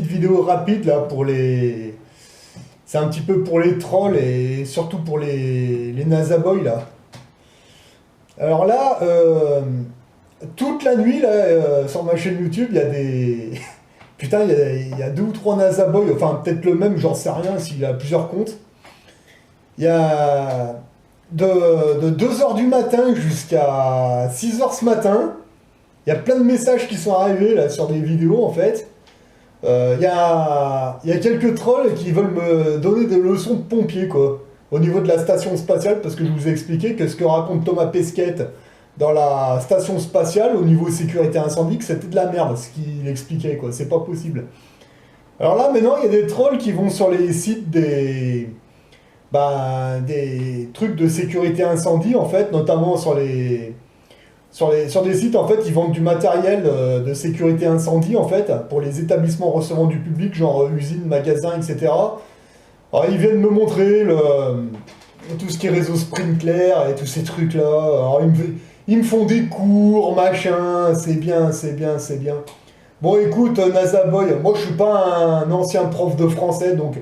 petite vidéo rapide là pour les... C'est un petit peu pour les trolls et surtout pour les Nasaboys là. Alors là, toute la nuit là, sur ma chaîne YouTube, il y a des... Putain, il y a 2 ou 3 Nasaboys, enfin peut-être le même, j'en sais rien s'il a plusieurs comptes. Il y a de 2h du matin jusqu'à 6h ce matin, il y a plein de messages qui sont arrivés là sur des vidéos en fait. Il y a quelques trolls qui veulent me donner des leçons de pompier quoi, au niveau de la station spatiale, parce que je vous ai expliqué que ce que raconte Thomas Pesquet dans la station spatiale au niveau sécurité incendie, que c'était de la merde ce qu'il expliquait quoi, c'est pas possible. Alors là maintenant il y a des trolls qui vont sur les sites des trucs de sécurité incendie en fait, notamment sur des sites en fait, ils vendent du matériel de sécurité incendie en fait, pour les établissements recevant du public, genre usines, magasins, etc. Alors ils viennent me montrer tout ce qui est réseau sprinkler et tous ces trucs là. Alors ils me font des cours, machin, c'est bien, c'est bien, c'est bien. Bon écoute, Nasaboy, moi je suis pas un ancien prof de français, donc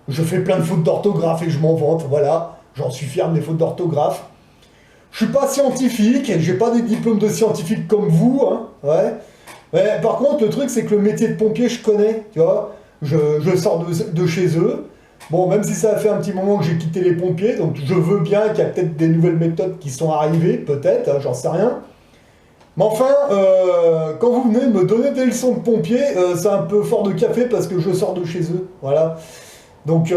je fais plein de fautes d'orthographe et je m'en vante, voilà. J'en suis fier de mes fautes d'orthographe. Je suis pas scientifique, j'ai pas des diplômes de scientifique comme vous, hein, ouais. Mais par contre, le truc, c'est que le métier de pompier, je connais, tu vois. Je sors de chez eux. Bon, même si ça a fait un petit moment que j'ai quitté les pompiers, donc je veux bien qu'il y a peut-être des nouvelles méthodes qui sont arrivées, peut-être, hein, j'en sais rien. Mais enfin, quand vous venez me donner des leçons de pompier, c'est un peu fort de café parce que je sors de chez eux, voilà. Donc,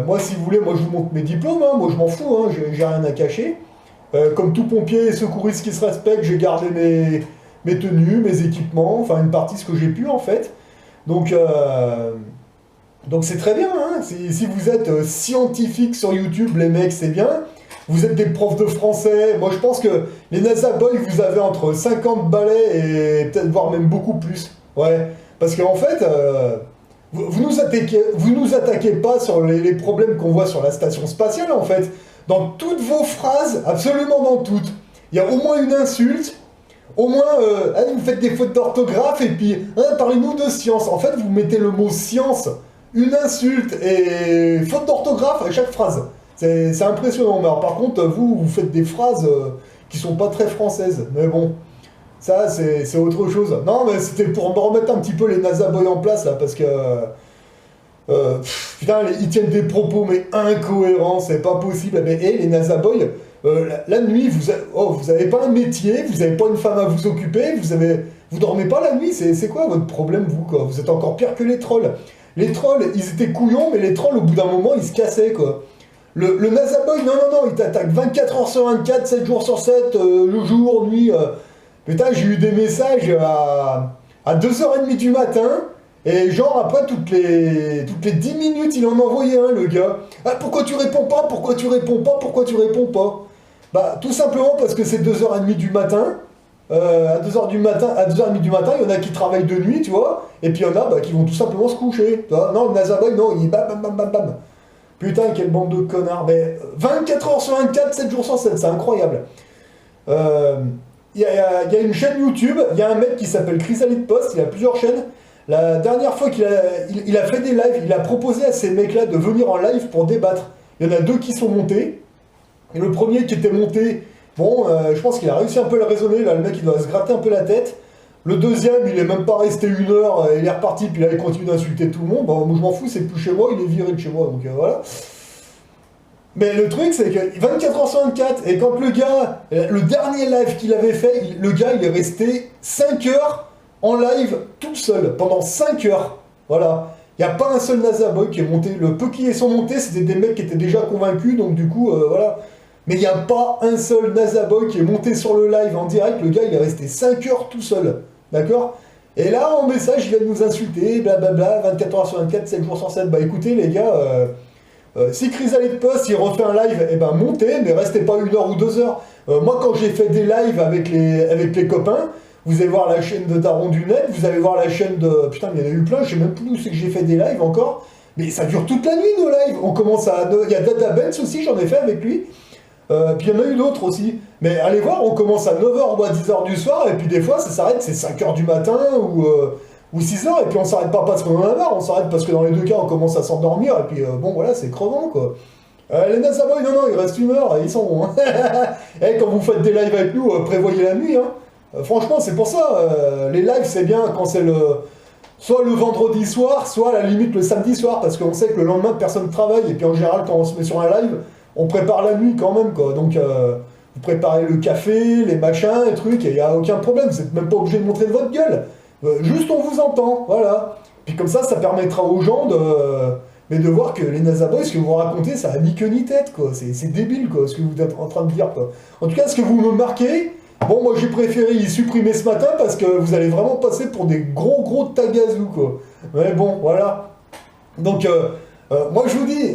moi, si vous voulez, moi, je vous montre mes diplômes, hein, moi, je m'en fous, hein, j'ai rien à cacher. Comme tout pompier et secouriste qui se respecte, j'ai gardé mes tenues, mes équipements, enfin, une partie, ce que j'ai pu, en fait. Donc c'est très bien, hein. Si vous êtes scientifique sur YouTube, les mecs, c'est bien. Vous êtes des profs de français. Moi, je pense que les Nasaboys, vous avez entre 50 balais et peut-être voire même beaucoup plus. Ouais, parce qu'en fait... Vous nous attaquez pas sur les problèmes qu'on voit sur la station spatiale, en fait. Dans toutes vos phrases, absolument dans toutes, il y a au moins une insulte, au moins, vous faites des fautes d'orthographe, et puis, parlez-nous de science. En fait, vous mettez le mot science, une insulte et faute d'orthographe à chaque phrase. C'est impressionnant. Mais alors, par contre, vous faites des phrases qui sont pas très françaises. Mais bon... Ça, c'est autre chose. Non, mais c'était pour me remettre un petit peu les Nasaboys en place, là, parce que... putain, ils tiennent des propos, mais incohérents, c'est pas possible. Mais les Nasaboys, la nuit, vous avez pas un métier, vous avez pas une femme à vous occuper, vous dormez pas la nuit, c'est quoi votre problème, vous, quoi? Vous êtes encore pire que les trolls. Les trolls, ils étaient couillons, mais les trolls, au bout d'un moment, ils se cassaient, quoi. Le Nasaboy, non, il t'attaque 24 heures sur 24, 7 jours sur 7, le jour, nuit... Putain, j'ai eu des messages à 2h30 du matin, et genre après, toutes les 10 minutes, il en envoyait un, le gars. Ah, pourquoi tu réponds pas? Pourquoi tu réponds pas? Pourquoi tu réponds pas? Bah, tout simplement parce que c'est 2h30 du matin. À 2h30 du matin, il y en a qui travaillent de nuit, tu vois, et puis il y en a qui vont tout simplement se coucher. Tu vois. Non, le Nasaboy, non, il bam, bam, bam, bam, bam. Putain, quelle bande de connards. Mais 24 heures sur 24, 7 jours sur 7, c'est incroyable. Il y a une chaîne YouTube, il y a un mec qui s'appelle Chrysalide Post, il a plusieurs chaînes. La dernière fois qu'il a fait des lives, il a proposé à ces mecs-là de venir en live pour débattre. Il y en a 2 qui sont montés. Et le premier qui était monté, bon, je pense qu'il a réussi un peu à le raisonner, là, le mec il doit se gratter un peu la tête. Le deuxième, il est même pas resté 1 heure, il est reparti, puis là il continue d'insulter tout le monde. Bon, moi je m'en fous, c'est plus chez moi, il est viré de chez moi, donc voilà. Mais le truc, c'est que 24 heures sur 24, et quand le gars, le dernier live qu'il avait fait, le gars, il est resté 5 heures en live tout seul, pendant 5 heures. Voilà. Il n'y a pas un seul Nasaboy qui est monté. Le peu qui sont montés, c'était des mecs qui étaient déjà convaincus, donc du coup, voilà. Mais il n'y a pas un seul Nasaboy qui est monté sur le live en direct. Le gars, il est resté 5 heures tout seul. D'accord? Et là, en message, il vient de nous insulter, blablabla, 24 heures sur 24, 7 jours sur 7. Bah écoutez, les gars... si Chrysalide Post, il refait un live, eh ben montez, mais restez pas 1 heure ou 2 heures. Moi, quand j'ai fait des lives avec les copains, vous allez voir la chaîne de Daron du Net, vous allez voir la chaîne de... Putain, mais il y en a eu plein, je sais même plus où c'est que j'ai fait des lives encore. Mais ça dure toute la nuit, nos lives. On commence à... Il y a Data Benz aussi, j'en ai fait avec lui. Puis il y en a eu d'autres aussi. Mais allez voir, on commence à 9h ou à 10h du soir, et puis des fois, ça s'arrête, c'est 5h du matin, ou ou 6 heures, et puis on s'arrête pas parce qu'on en a marre, on s'arrête parce que dans les deux cas, on commence à s'endormir, et puis bon, voilà, c'est crevant, quoi. Les NASA Boys, non, il reste 1 heure, ils sont bons. Hein. Et quand vous faites des lives avec nous, prévoyez la nuit. Hein. Franchement, c'est pour ça. Les lives, c'est bien quand c'est soit le vendredi soir, soit à la limite le samedi soir, parce qu'on sait que le lendemain, personne ne travaille. Et puis en général, quand on se met sur un live, on prépare la nuit quand même, quoi. Donc, vous préparez le café, les machins, les trucs, et il n'y a aucun problème. Vous n'êtes même pas obligé de montrer de votre gueule. Juste, on vous entend, voilà. Puis comme ça permettra aux gens mais de voir que les NASA Boys, ce que vous racontez, ça a ni queue ni tête, quoi. C'est débile, quoi, ce que vous êtes en train de dire, quoi. En tout cas, ce que vous me marquez, bon, moi j'ai préféré y supprimer ce matin parce que vous allez vraiment passer pour des gros tagazous, quoi. Mais bon, voilà. Donc, moi je vous dis,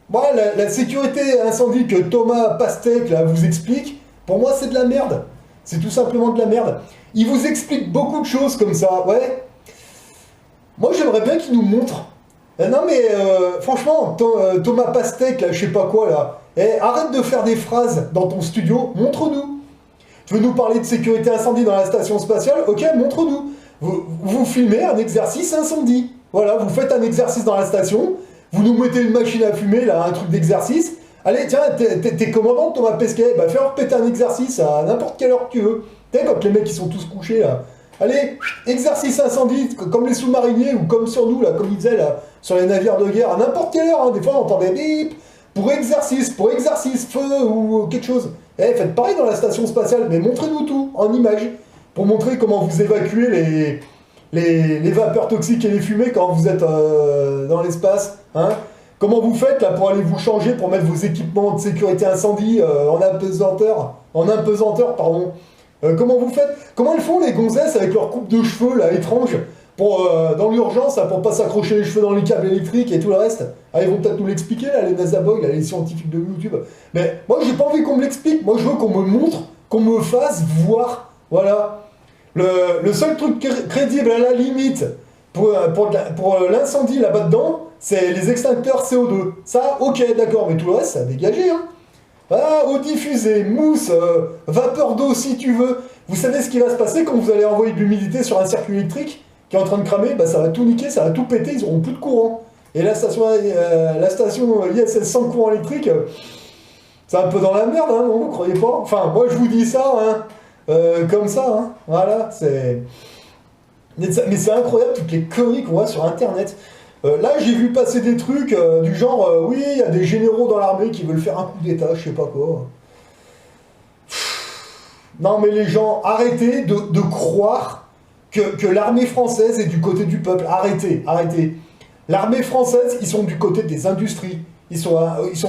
moi, la sécurité incendie que Thomas Pastèque, là, vous explique, pour moi, c'est de la merde. C'est tout simplement de la merde. Il vous explique beaucoup de choses comme ça, ouais. Moi, j'aimerais bien qu'il nous montre. Non mais franchement, Thomas Pastèque, là, je sais pas quoi là, arrête de faire des phrases dans ton studio, montre-nous. Tu veux nous parler de sécurité incendie dans la station spatiale? Ok, montre-nous. Vous filmez un exercice incendie. Voilà, vous faites un exercice dans la station, vous nous mettez une machine à fumer, là, un truc d'exercice. Allez, tiens, t'es commandant Thomas Pesquet, bah fais-leur péter un exercice à n'importe quelle heure que tu veux. Tu sais, quand les mecs ils sont tous couchés là. Allez, exercice incendie, comme les sous-mariniers ou comme sur nous, là, comme ils faisaient là, sur les navires de guerre, à n'importe quelle heure, hein. Des fois on entend des bip, pour exercice, feu ou quelque chose. Faites pareil dans la station spatiale, mais montrez-nous tout, en images, pour montrer comment vous évacuez les vapeurs toxiques et les fumées quand vous êtes dans l'espace, hein. Comment vous faites là pour aller vous changer, pour mettre vos équipements de sécurité incendie en apesanteur, pardon. Comment vous faites? Comment ils font les gonzesses avec leur coupe de cheveux là étrange pour dans l'urgence pour pas s'accrocher les cheveux dans les câbles électriques et tout le reste? Ah, ils vont peut-être nous l'expliquer là, les NASA Boys, là, les scientifiques de YouTube. Mais moi j'ai pas envie qu'on me l'explique, moi je veux qu'on me montre, qu'on me fasse voir. Voilà. Le seul truc crédible à la limite pour l'incendie là-bas dedans, c'est les extincteurs CO2. Ça, ok, d'accord, mais tout le reste, ça a dégagé, hein. Ah, eau diffusée, mousse, vapeur d'eau si tu veux. Vous savez ce qui va se passer quand vous allez envoyer de l'humidité sur un circuit électrique qui est en train de cramer? Bah ça va tout niquer, ça va tout péter, ils auront plus de courant. Et la station ISS sans courant électrique, c'est un peu dans la merde, hein, non, vous croyez pas? Enfin, moi je vous dis ça, hein, comme ça, hein, voilà, c'est... Mais c'est incroyable toutes les conneries qu'on voit sur Internet. Là, j'ai vu passer des trucs du genre, oui, il y a des généraux dans l'armée qui veulent faire un coup d'état, je sais pas quoi. Non, mais les gens, arrêtez de croire que l'armée française est du côté du peuple. Arrêtez. L'armée française, ils sont du côté des industries. Ils sont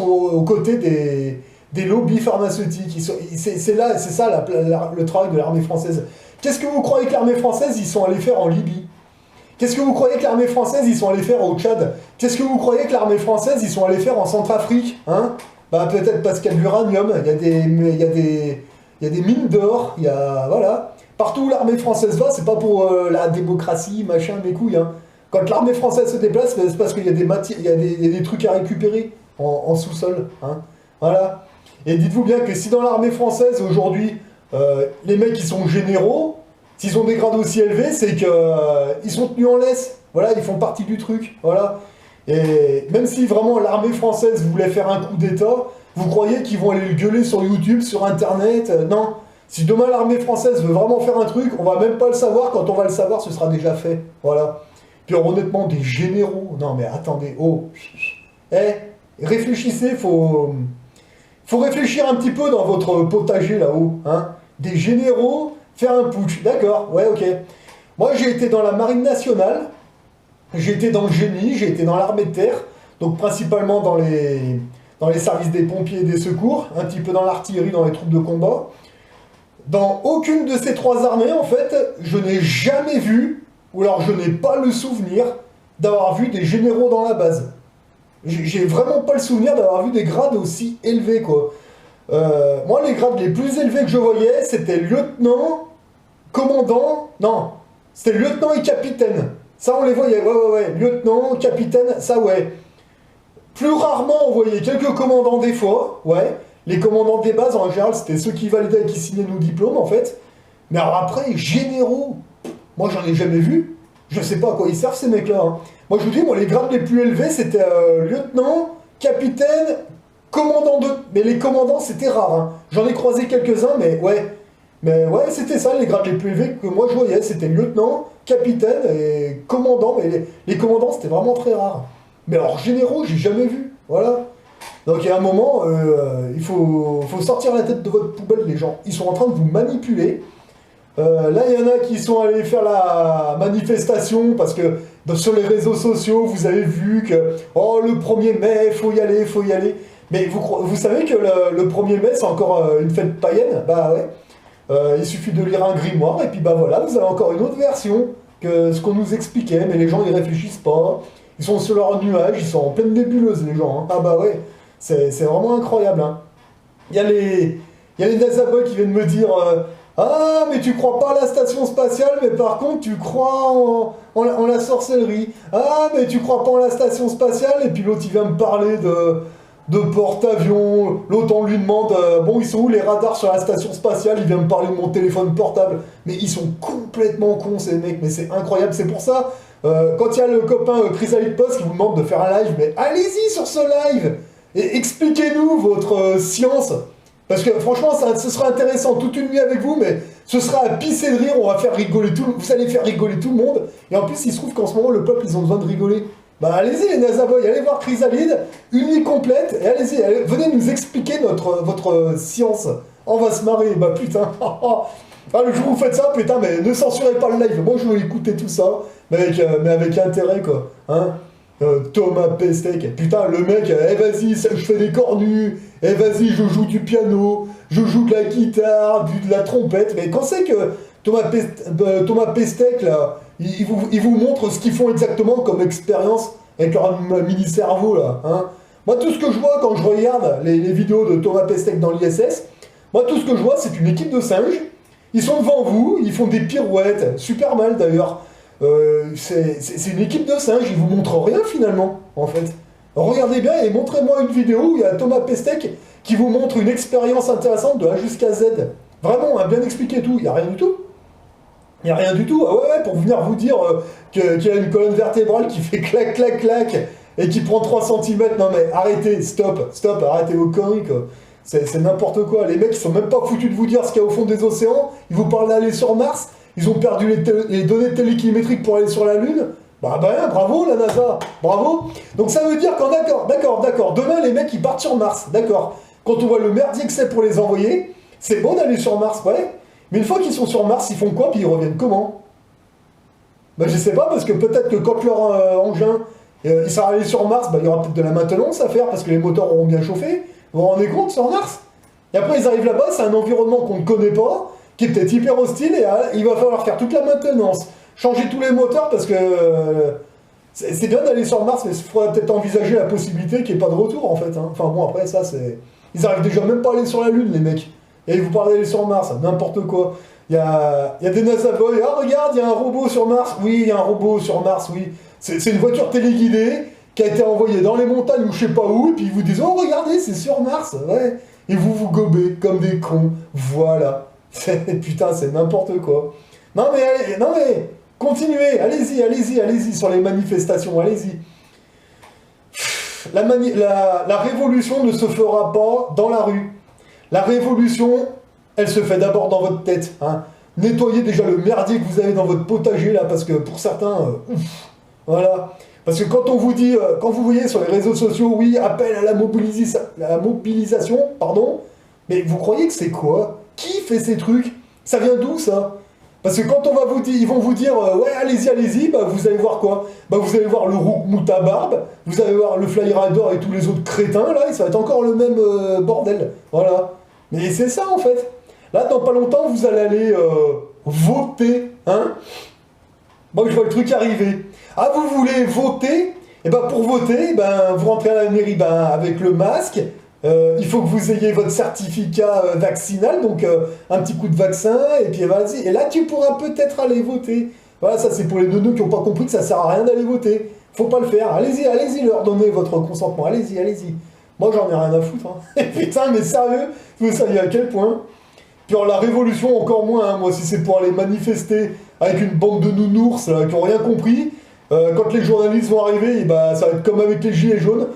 aux côtés des lobbies pharmaceutiques. C'est ça le travail de l'armée française. Qu'est-ce que vous croyez que l'armée française, ils sont allés faire en Libye? Qu'est-ce que vous croyez que l'armée française, ils sont allés faire au Tchad? Qu'est-ce que vous croyez que l'armée française, ils sont allés faire en Centrafrique, hein? Bah peut-être parce qu'il y a de l'uranium, il y a des mines d'or, il y a... Voilà. Partout où l'armée française va, c'est pas pour la démocratie, machin, mes couilles, hein. Quand l'armée française se déplace, c'est parce qu'il y a des trucs à récupérer en sous-sol, hein. Voilà. Et dites-vous bien que si dans l'armée française, aujourd'hui, les mecs, ils sont généraux, s'ils ont des grades aussi élevés, c'est qu'ils sont tenus en laisse. Voilà, ils font partie du truc. Voilà. Et même si vraiment l'armée française voulait faire un coup d'état, vous croyez qu'ils vont aller le gueuler sur YouTube, sur Internet? Non. Si demain l'armée française veut vraiment faire un truc, on va même pas le savoir. Quand on va le savoir, ce sera déjà fait. Voilà. Puis honnêtement, des généraux... Non mais attendez, oh. Réfléchissez, faut réfléchir un petit peu dans votre potager là-haut. Hein. Des généraux... Faire un putsch, d'accord, ouais, ok. Moi, j'ai été dans la marine nationale, j'ai été dans le génie, j'ai été dans l'armée de terre, donc principalement dans les services des pompiers et des secours, un petit peu dans l'artillerie, dans les troupes de combat. Dans aucune de ces trois armées, en fait, je n'ai jamais vu, ou alors je n'ai pas le souvenir, d'avoir vu des généraux dans la base. J'ai vraiment pas le souvenir d'avoir vu des grades aussi élevés, quoi. Moi, les grades les plus élevés que je voyais, c'était lieutenant, commandant, non, c'était lieutenant et capitaine. Ça, on les voyait, ouais, lieutenant, capitaine, ça, ouais. Plus rarement, on voyait quelques commandants des fois, ouais. Les commandants des bases, en général, c'était ceux qui validaient et qui signaient nos diplômes, en fait. Mais alors après, généraux, moi, j'en ai jamais vu. Je sais pas à quoi ils servent ces mecs-là. Hein. Moi je vous dis, moi les grades les plus élevés c'était lieutenant, capitaine, commandant de... Mais les commandants c'était rare. Hein. J'en ai croisé quelques-uns, mais ouais. Mais ouais, c'était ça les grades les plus élevés que moi je voyais. C'était lieutenant, capitaine et commandant. Mais les commandants c'était vraiment très rare. Mais alors généraux, j'ai jamais vu. Voilà. Donc il y a un moment, il faut sortir la tête de votre poubelle, les gens. Ils sont en train de vous manipuler. Là, il y en a qui sont allés faire la manifestation parce que sur les réseaux sociaux, vous avez vu que oh, le 1er mai, il faut y aller, il faut y aller. Mais vous savez que le 1er mai, c'est encore une fête païenne? Bah ouais. Il suffit de lire un grimoire et puis bah voilà, vous avez encore une autre version que ce qu'on nous expliquait, mais les gens ils réfléchissent pas. Ils sont sur leur nuage, ils sont en pleine nébuleuse, les gens. Hein. Ah bah ouais, c'est vraiment incroyable. Hein. Il y a les NASA boys qui viennent me dire ah, mais tu crois pas à la station spatiale, mais par contre, tu crois en la sorcellerie. Ah, mais tu crois pas en la station spatiale, et puis l'autre, il vient me parler de porte-avions. L'autre, on lui demande bon, ils sont où les radars sur la station spatiale? Il vient me parler de mon téléphone portable. Mais ils sont complètement cons, ces mecs, mais c'est incroyable. C'est pour ça, quand il y a le copain Chrysalid Post qui vous demande de faire un live, mais allez-y sur ce live et expliquez-nous votre science. Parce que franchement, ce sera intéressant toute une nuit avec vous, mais ce sera à pisser de rire, on va faire rigoler vous allez faire rigoler tout le monde. Et en plus, il se trouve qu'en ce moment, le peuple, ils ont besoin de rigoler. Bah allez-y les NASA boys, allez voir Chrysalide, une nuit complète, et allez-y, venez nous expliquer votre science. On va se marrer, bah putain. Ah, le jour où vous faites ça, putain, mais ne censurez pas le live. Moi, je veux écouter tout ça, mais avec intérêt, quoi. Hein Thomas Pestek, putain, le mec, vas-y, je fais des cornus, vas-y, je joue du piano, je joue de la guitare, de la trompette, mais quand c'est que Thomas Pestek, là, il vous montre ce qu'ils font exactement comme expérience avec leur mini-cerveau, là, hein. Moi, tout ce que je vois quand je regarde les vidéos de Thomas Pestek dans l'ISS, moi, tout ce que je vois, c'est une équipe de singes, ils sont devant vous, ils font des pirouettes, super mal d'ailleurs. C'est une équipe de singes, ils vous montrent rien finalement, en fait. Regardez bien et montrez-moi une vidéo où il y a Thomas Pestek qui vous montre une expérience intéressante de A jusqu'à Z. Vraiment, hein, bien expliqué tout, il n'y a rien du tout. Il n'y a rien du tout. Ah ouais, pour venir vous dire qu'il y a une colonne vertébrale qui fait clac, clac, clac et qui prend 3 cm. Non mais arrêtez, stop, arrêtez vos conneries quoi. C'est n'importe quoi. Les mecs, ils sont même pas foutus de vous dire ce qu'il y a au fond des océans. Ils vous parlent d'aller sur Mars. Ils ont perdu les données télékilométriques pour aller sur la Lune. Bah bravo la NASA, bravo. Donc ça veut dire qu'en d'accord, demain les mecs ils partent sur Mars, d'accord. Quand on voit le merdier que c'est pour les envoyer, c'est bon d'aller sur Mars, ouais. Mais une fois qu'ils sont sur Mars, ils font quoi puis ils reviennent comment? Bah je sais pas, parce que peut-être que quand leur engin il sera allé sur Mars, bah il y aura peut-être de la maintenance à faire parce que les moteurs auront bien chauffé. Vous vous rendez compte sur Mars? Et après ils arrivent là-bas, c'est un environnement qu'on ne connaît pas, qui est peut-être hyper hostile, et il va falloir faire toute la maintenance, changer tous les moteurs, parce que c'est bien d'aller sur Mars, mais il faudra peut-être envisager la possibilité qu'il n'y ait pas de retour, en fait. Hein. Enfin bon, après, ça, c'est... Ils arrivent déjà même pas à aller sur la Lune, les mecs. Et ils vous parlent d'aller sur Mars, n'importe quoi. Il y a des NASA boys, ah regarde, il y a un robot sur Mars, oui, il y a un robot sur Mars, oui. C'est une voiture téléguidée qui a été envoyée dans les montagnes ou je sais pas où, et puis ils vous disent, oh regardez, c'est sur Mars, ouais. Et vous gobez comme des cons, voilà. Putain, c'est n'importe quoi. Non mais, continuez, allez-y sur les manifestations, allez-y. La révolution ne se fera pas dans la rue. La révolution, elle se fait d'abord dans votre tête. Hein. Nettoyez déjà le merdier que vous avez dans votre potager, là, parce que pour certains, voilà. Parce que quand on vous dit, quand vous voyez sur les réseaux sociaux, oui, appel à la mobilisation, pardon, mais vous croyez que c'est quoi? Qui fait ces trucs? Ça vient d'où, ça? Parce que quand on va vous dire, ils vont vous dire, ouais, allez-y, bah vous allez voir quoi? Bah vous allez voir le Rouk Moutabarbe, vous allez voir le Flyrider et tous les autres crétins, là, ça va être encore le même bordel. Voilà. Mais c'est ça, en fait. Là, dans pas longtemps, vous allez aller voter, hein? Moi, je vois le truc arriver. Ah, vous voulez voter? Et ben pour voter, ben, vous rentrez à la mairie avec le masque. Il faut que vous ayez votre certificat vaccinal, donc un petit coup de vaccin, et puis vas-y. Et là, tu pourras peut-être aller voter. Voilà, ça c'est pour les neuneux qui n'ont pas compris que ça sert à rien d'aller voter. Faut pas le faire. Allez-y, leur donnez votre consentement. Allez-y. Moi, j'en ai rien à foutre. Hein. Putain, mais sérieux, vous savez à quel point? Puis alors, la révolution, encore moins. Hein. Moi, si c'est pour aller manifester avec une bande de nounours là, qui ont rien compris. Quand les journalistes vont arriver, bah, ça va être comme avec les gilets jaunes.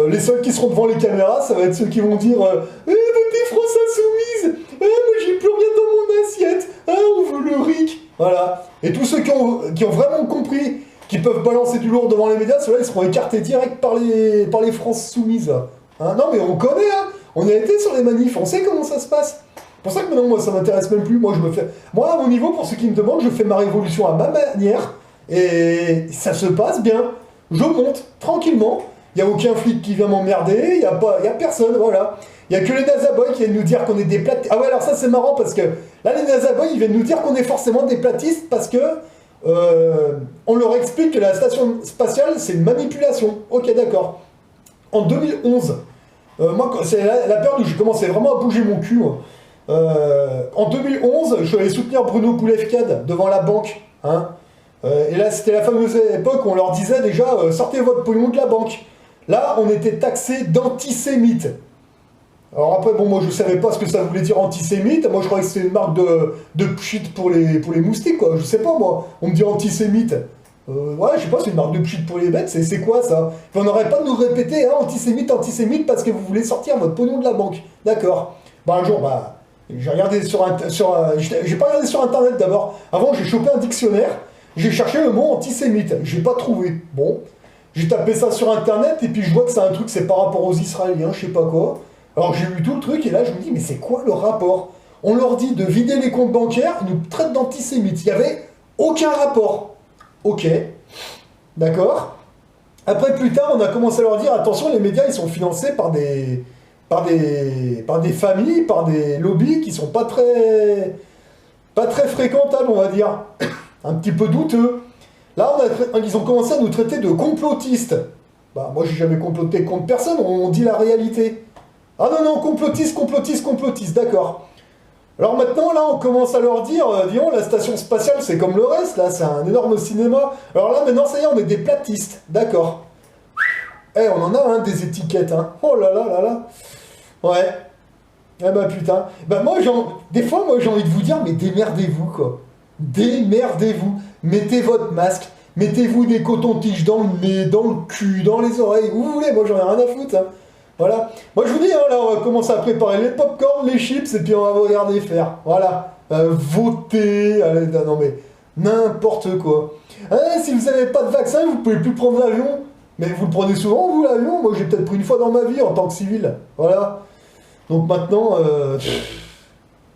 Les seuls qui seront devant les caméras, ça va être ceux qui vont dire votez France Insoumise, moi j'ai plus rien dans mon assiette, on veut le RIC. Voilà. Et tous ceux qui ont vraiment compris qu'ils peuvent balancer du lourd devant les médias, ceux-là ils seront écartés direct par les France Soumises. Hein, non mais on connaît, hein. On a été sur les manifs, on sait comment ça se passe. C'est pour ça que maintenant moi ça m'intéresse même plus. Moi à mon niveau, pour ceux qui me demandent, je fais ma révolution à ma manière et ça se passe bien. Je monte tranquillement. Il n'y a aucun flic qui vient m'emmerder, il n'y a personne, voilà. Il n'y a que les Nazaboys qui viennent nous dire qu'on est des platistes. Ah ouais, alors ça c'est marrant parce que là les Nazaboys ils viennent nous dire qu'on est forcément des platistes parce que on leur explique que la station spatiale c'est une manipulation. Ok, d'accord. En 2011, moi c'est la période où j'ai commencé vraiment à bouger mon cul. En 2011, je suis allé soutenir Bruno Boulefkade devant la banque. Hein. Et là c'était la fameuse époque où on leur disait déjà sortez votre pognon de la banque. Là, on était taxé d'antisémite. Alors après, bon, moi je savais pas ce que ça voulait dire antisémite. Moi je croyais que c'était une marque de pchit pour les moustiques, quoi. Je sais pas, moi. On me dit antisémite. Ouais, je sais pas, c'est une marque de pchit pour les bêtes. C'est quoi ça? Puis on n'aurait pas de nous répéter, hein, antisémite, antisémite, parce que vous voulez sortir votre pognon de la banque. D'accord. Bah un jour, j'ai regardé j'ai pas regardé sur internet d'abord. Avant, j'ai chopé un dictionnaire. J'ai cherché le mot antisémite. J'ai pas trouvé. Bon. J'ai tapé ça sur internet et puis je vois que c'est un truc, c'est par rapport aux Israéliens, je sais pas quoi. Alors j'ai lu tout le truc et là je me dis, mais c'est quoi le rapport? On leur dit de vider les comptes bancaires, ils nous traitent d'antisémites. Il n'y avait aucun rapport. Ok, d'accord. Après plus tard, on a commencé à leur dire, attention, les médias ils sont financés par des familles, par des lobbies qui sont pas très fréquentables, on va dire. Un petit peu douteux. Là, ils ont commencé à nous traiter de complotistes. Bah, moi, j'ai jamais comploté contre personne, on dit la réalité. Ah non, complotiste, d'accord. Alors maintenant, là, on commence à leur dire, disons, la station spatiale, c'est comme le reste, là, c'est un énorme cinéma. Alors là, maintenant, ça y est, on est des platistes, d'accord. On en a, hein, des étiquettes, hein. Oh là là là là. Ouais. Eh bah putain. Bah moi, des fois, j'ai envie de vous dire, mais démerdez-vous, quoi. Démerdez-vous. Mettez votre masque, mettez-vous des cotons-tiges dans le nez, dans le cul, dans les oreilles, où vous voulez, moi j'en ai rien à foutre. Hein. Voilà. Moi je vous dis, hein, là on va commencer à préparer les pop-corn, les chips, et puis on va vous regarder faire. Voilà. Voter, allez, non mais, n'importe quoi. Si vous n'avez pas de vaccin, vous pouvez plus prendre l'avion. Mais vous le prenez souvent, vous, l'avion? Moi j'ai peut-être pris une fois dans ma vie en tant que civil. Voilà. Donc maintenant,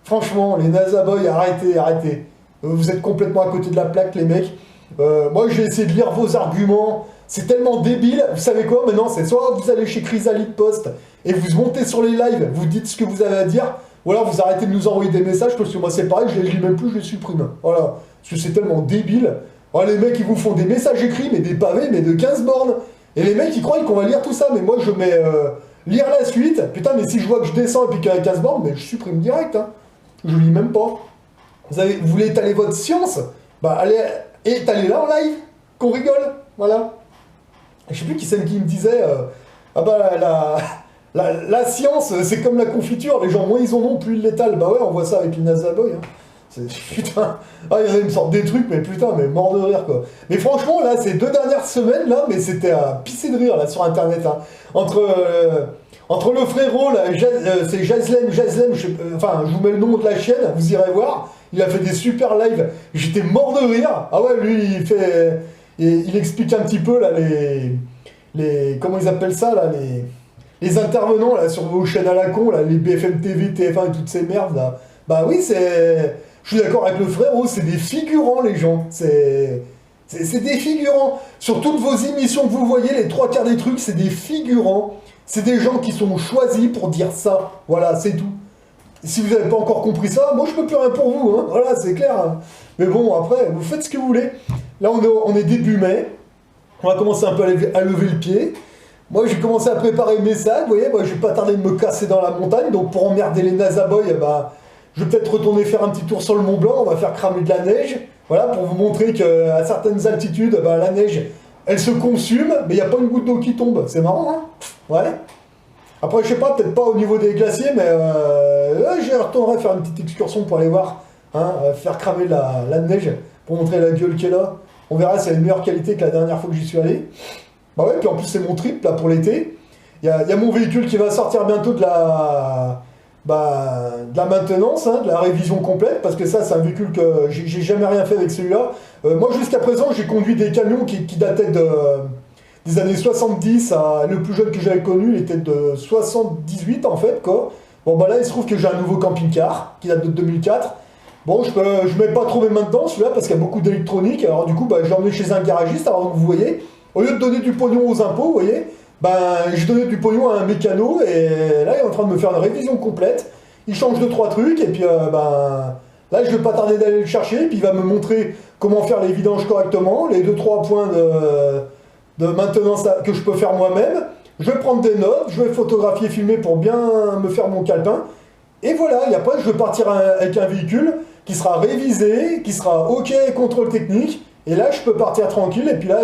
franchement, les Nazaboys, arrêtez. Vous êtes complètement à côté de la plaque, les mecs. Moi, j'ai essayé de lire vos arguments. C'est tellement débile. Vous savez quoi? Maintenant, c'est soit vous allez chez Chrysalide Post et vous montez sur les lives, vous dites ce que vous avez à dire, ou alors vous arrêtez de nous envoyer des messages, parce que moi, c'est pareil, je les lis même plus, je les supprime. Voilà. Parce que c'est tellement débile. Les mecs, ils vous font des messages écrits, mais des pavés, mais de 15 bornes. Et les mecs, ils croient qu'on va lire tout ça, mais moi, je mets lire la suite. Putain, mais si je vois que je descends et puis qu'il y a 15 bornes, mais je supprime direct. Hein. Je lis même pas. Vous voulez étaler votre science? Bah allez étalez-la en live, qu'on rigole, voilà. Je sais plus qui c'est qui me disait, la science c'est comme la confiture, les gens moins ils en ont, plus ils l'étalent. Bah ouais, on voit ça avec les Nazaboys. Hein. Putain, il y a une sorte des trucs, mais putain, mais mort de rire quoi. Mais franchement là, ces 2 dernières semaines là, mais c'était à pisser de rire là sur internet. Hein. Entre le frérot là, c'est Jazlem, je vous mets le nom de la chaîne, vous irez voir. Il a fait des super lives. J'étais mort de rire. Ah ouais, lui, il explique un petit peu là comment ils appellent ça là, les intervenants là sur vos chaînes à la con là, les BFM TV, TF1 et toutes ces merdes là. Bah oui, je suis d'accord avec le frérot, c'est des figurants les gens. C'est des figurants. Sur toutes vos émissions que vous voyez, les 3/4 des trucs, c'est des figurants. C'est des gens qui sont choisis pour dire ça. Voilà, c'est tout. Si vous n'avez pas encore compris ça, moi je peux plus rien pour vous, hein. Voilà, c'est clair. Hein. Mais bon, après, vous faites ce que vous voulez. Là, on est début mai. On va commencer un peu à lever le pied. Moi, j'ai commencé à préparer mes sacs. Vous voyez, moi, je vais pas tarder de me casser dans la montagne. Donc, pour emmerder les Nazaboys, je vais peut-être retourner faire un petit tour sur le Mont Blanc. On va faire cramer de la neige. Voilà, pour vous montrer qu'à certaines altitudes, la neige, elle se consume, mais il n'y a pas une goutte d'eau qui tombe. C'est marrant, hein? Ouais. Après, je sais pas, peut-être pas au niveau des glaciers, mais je retournerai faire une petite excursion pour aller voir, hein, faire cramer la neige. pour montrer la gueule qu'elle a. On verra si elle a une meilleure qualité que la dernière fois que j'y suis allé. Bah ouais, puis en plus c'est mon trip là pour l'été. Il y a mon véhicule qui va sortir bientôt de la maintenance, hein, de la révision complète, parce que ça c'est un véhicule que j'ai jamais rien fait avec celui-là. Moi jusqu'à présent j'ai conduit des camions qui dataient des années 70, le plus jeune que j'avais connu il était de 78 en fait quoi. Bon bah là il se trouve que j'ai un nouveau camping-car qui date de 2004. Bon je mets pas trop mes mains dedans celui-là parce qu'il y a beaucoup d'électronique, alors du coup bah, je l'ai emmené chez un garagiste, alors vous voyez, au lieu de donner du pognon aux impôts, vous voyez, ben, je donnais du pognon à un mécano et là il est en train de me faire une révision complète. Il change 2-3 trucs et puis ben, là je vais pas tarder d'aller le chercher et puis il va me montrer comment faire les vidanges correctement, les 2-3 points de maintenance que je peux faire moi-même. Je vais prendre des notes, je vais photographier, filmer pour bien me faire mon calepin. Et voilà, et après je vais partir avec un véhicule qui sera révisé, qui sera OK contrôle technique. Et là je peux partir tranquille et puis là,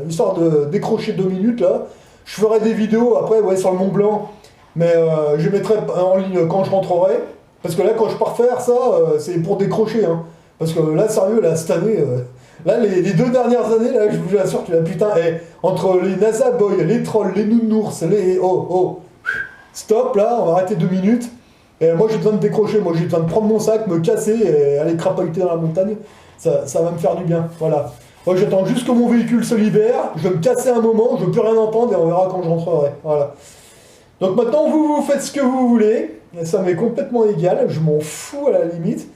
histoire de décrocher 2 minutes là, je ferai des vidéos après ouais, sur le Mont Blanc, mais je mettrai en ligne quand je rentrerai. Parce que là, quand je pars faire ça, c'est pour décrocher. Hein. Parce que là, sérieux, là, cette année, là, les 2 dernières années, là, je vous assure que la putain, entre les NASA Boys, les trolls, les nounours, les... Oh, stop, là, on va arrêter 2 minutes. Et moi, j'ai besoin de décrocher. Moi, j'ai besoin de prendre mon sac, me casser et aller crapahuter dans la montagne. Ça va me faire du bien, voilà. Moi, j'attends juste que mon véhicule se libère, je vais me casser un moment, je ne veux plus rien entendre et on verra quand je rentrerai. Voilà. Donc maintenant, vous faites ce que vous voulez, et ça m'est complètement égal, je m'en fous à la limite.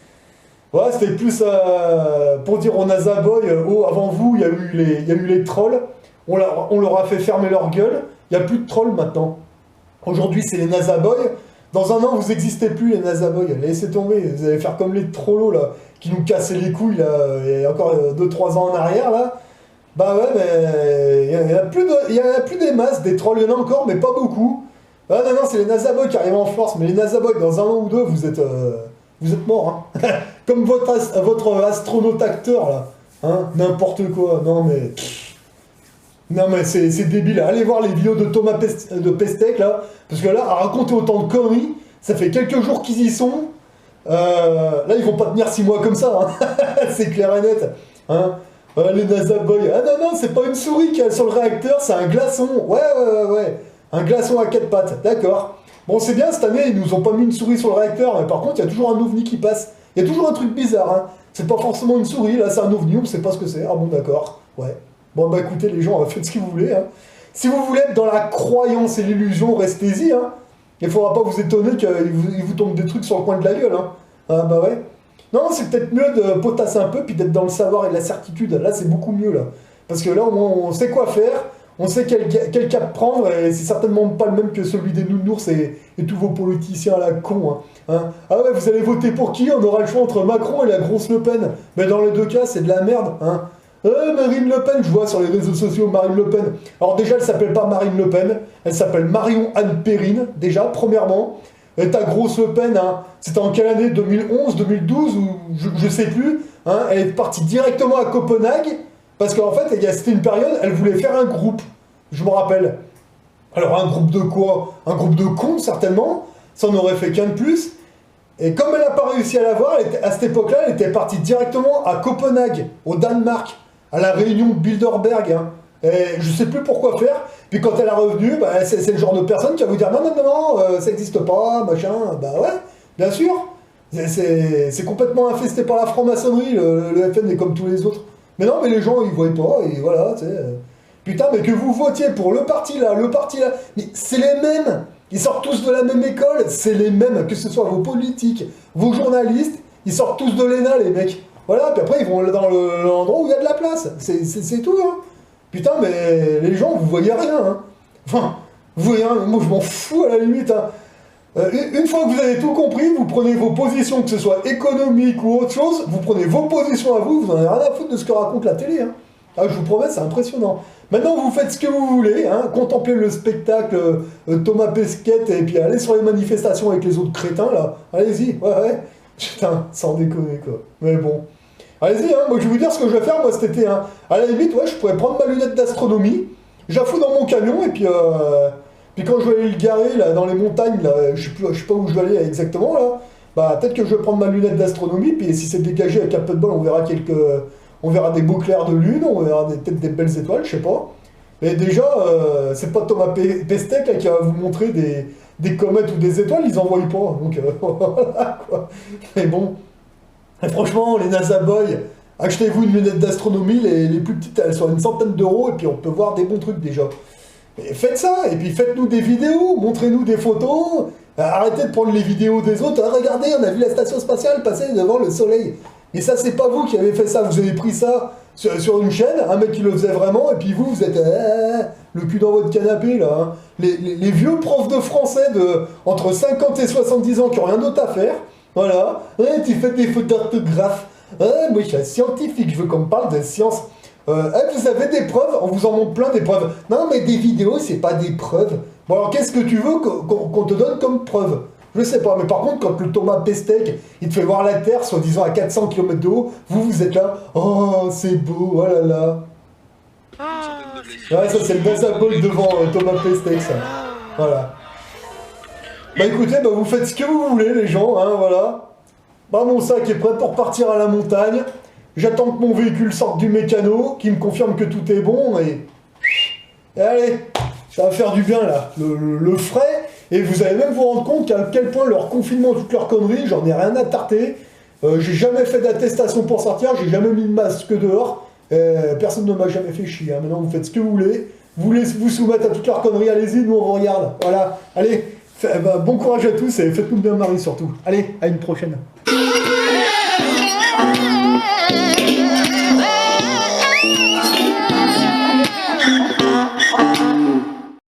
Voilà, c'était plus pour dire aux NASA Boys, avant vous, il y a eu les trolls, on leur a fait fermer leur gueule, il n'y a plus de trolls maintenant. Aujourd'hui, c'est les NASA Boys. Dans un an, vous n'existez plus, les NASA Boys. Laissez tomber, vous allez faire comme les trollos, là, qui nous cassaient les couilles, là, il y a encore 2-3 ans en arrière, là. Bah ouais, mais il n'y en a plus des masses, des trolls, il y en a encore, mais pas beaucoup. Ah non, c'est les NASA Boys qui arrivent en force, mais les NASA Boys, dans un an ou deux, vous êtes morts, hein. Comme votre astronaute acteur, là. Hein, n'importe quoi, non mais... Non mais c'est débile, allez voir les vidéos de Thomas Pesquet là, parce que là, à raconter autant de conneries, ça fait quelques jours qu'ils y sont, là ils vont pas tenir 6 mois comme ça, hein. C'est clair et net, hein. Les NASA Boys, ah non, c'est pas une souris qui est sur le réacteur, c'est un glaçon, ouais, un glaçon à 4 pattes, d'accord. Bon c'est bien, cette année ils nous ont pas mis une souris sur le réacteur, mais par contre il y a toujours un ovni qui passe, il y a toujours un truc bizarre, hein. C'est pas forcément une souris, là c'est un ovni, on sait pas ce que c'est, ah bon d'accord, ouais. Bon bah écoutez les gens, faites ce que vous voulez. Hein. Si vous voulez être dans la croyance et l'illusion, restez-y. Hein. Il faudra pas vous étonner qu'il vous tombe des trucs sur le coin de la gueule. Hein. Ah bah ouais. Non, c'est peut-être mieux de potasser un peu puis d'être dans le savoir et la certitude. Là c'est beaucoup mieux là. Parce que là au moins on sait quoi faire, on sait quel cap prendre et c'est certainement pas le même que celui des nounours et tous vos politiciens à la con. Hein. Ah ouais, vous allez voter pour qui? On aura le choix entre Macron et la grosse Le Pen. Mais dans les deux cas c'est de la merde. Hein. Marine Le Pen, je vois sur les réseaux sociaux Marine Le Pen. Alors déjà, elle s'appelle pas Marine Le Pen, elle s'appelle Marion-Anne Perrine, déjà, premièrement. Et ta grosse Le Pen, hein, c'était en quelle année? 2011, 2012, ou je sais plus. Hein, elle est partie directement à Copenhague, parce qu'en fait, c'était une période, elle voulait faire un groupe, je me rappelle. Alors un groupe de quoi? Un groupe de cons, certainement, ça en aurait fait qu'un de plus. Et comme elle n'a pas réussi à l'avoir, à cette époque-là, elle était partie directement à Copenhague, au Danemark, à la réunion de Bilderberg. Hein. Et je sais plus pourquoi faire. Puis quand elle est revenue, bah, c'est le genre de personne qui va vous dire non, ça n'existe pas, machin. Bah ouais, bien sûr. C'est complètement infesté par la franc-maçonnerie. Le FN est comme tous les autres. Mais non, mais les gens, ils voient pas. Et voilà, tu sais. Putain, mais que vous votiez pour le parti là, mais c'est les mêmes. Ils sortent tous de la même école, c'est les mêmes, que ce soit vos politiques, vos journalistes, ils sortent tous de l'ENA, les mecs. Voilà, puis après, ils vont dans l'endroit où il y a de la place. C'est tout, hein. Putain, mais les gens, vous voyez rien, hein. Enfin, vous voyez rien, moi je m'en fous à la limite, hein. Une fois que vous avez tout compris, vous prenez vos positions, que ce soit économique ou autre chose, vous prenez vos positions à vous, vous n'en avez rien à foutre de ce que raconte la télé, hein. Ah, je vous promets, c'est impressionnant. Maintenant, vous faites ce que vous voulez, hein, contemplez le spectacle Thomas Pesquet et puis allez sur les manifestations avec les autres crétins, là. Allez-y, ouais. Putain, sans déconner, quoi. Mais bon. Allez-y, hein, moi je vais vous dire ce que je vais faire, moi, cet été. Hein. À la limite, ouais, je pourrais prendre ma lunette d'astronomie, je la fous dans mon camion et puis quand je vais aller le garer, là, dans les montagnes, là, je sais pas où je vais aller exactement, là, bah peut-être que je vais prendre ma lunette d'astronomie, puis si c'est dégagé avec un peu de bol, on verra des beaux clairs de lune, on verra peut-être des belles étoiles, je sais pas. Mais déjà, c'est pas Thomas Pesquet là, qui va vous montrer des comètes ou des étoiles, ils en voient pas, donc voilà quoi. Mais bon, et franchement, les NASA Boys, achetez-vous une lunette d'astronomie, les plus petites, elles sont à une centaine d'euros, et puis on peut voir des bons trucs déjà. Et faites ça, et puis faites-nous des vidéos, montrez-nous des photos, arrêtez de prendre les vidéos des autres. Ah, regardez, on a vu la station spatiale passer devant le soleil. Et ça, c'est pas vous qui avez fait ça, vous avez pris ça sur une chaîne, un mec qui le faisait vraiment, et puis vous êtes le cul dans votre canapé, là. Hein. Les vieux profs de français entre 50 et 70 ans qui ont rien d'autre à faire, voilà. Ouais, tu fais des fautes d'orthographe. Moi, je suis un scientifique, je veux qu'on me parle de science. Vous avez des preuves, on vous en montre plein des preuves. Non, mais des vidéos, c'est pas des preuves. Bon, alors qu'est-ce que tu veux qu'on te donne comme preuve? Je sais pas, mais par contre, quand le Thomas Pesquet, il te fait voir la Terre, soi-disant à 400 km de haut, vous êtes là, oh, c'est beau, oh là là. Ouais, ça c'est le NASA Boy devant Thomas Pesquet, ça. Voilà. Bah écoutez, bah, vous faites ce que vous voulez, les gens, hein, voilà. Bah, mon sac est prêt pour partir à la montagne. J'attends que mon véhicule sorte du mécano, qui me confirme que tout est bon, et allez, ça va faire du bien, là. Le frais, et vous allez même vous rendre compte qu'à quel point leur confinement, toutes leurs conneries, j'en ai rien à tarter. J'ai jamais fait d'attestation pour sortir, j'ai jamais mis de masque dehors. Personne ne m'a jamais fait chier. Hein. Maintenant, vous faites ce que vous voulez. Vous voulez vous soumettre à toutes leurs conneries, allez-y, nous on vous regarde. Voilà, allez, bon courage à tous et faites-nous bien Marie surtout. Allez, à une prochaine.